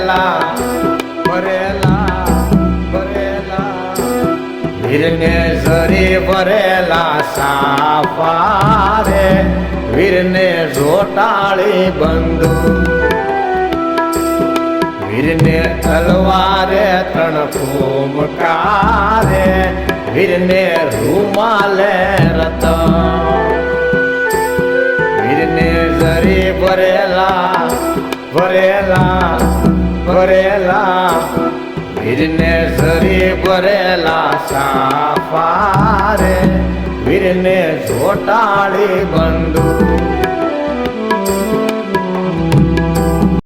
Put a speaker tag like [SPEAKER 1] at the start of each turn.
[SPEAKER 1] ભરેલા ભરેલા ભરેલા વીરને ઝરી ભરેલા સાફા રે વીરને જોટાળી બંદૂક વીરને તલવારે ત્રણ ફૂમકારે વીરને રૂમાલે રતન વીરને ઝરી ભરેલા ભરેલા ભરેલા વીરને ઝરી ભરેલા સાફા રે વીરને જોટાળી બંદૂક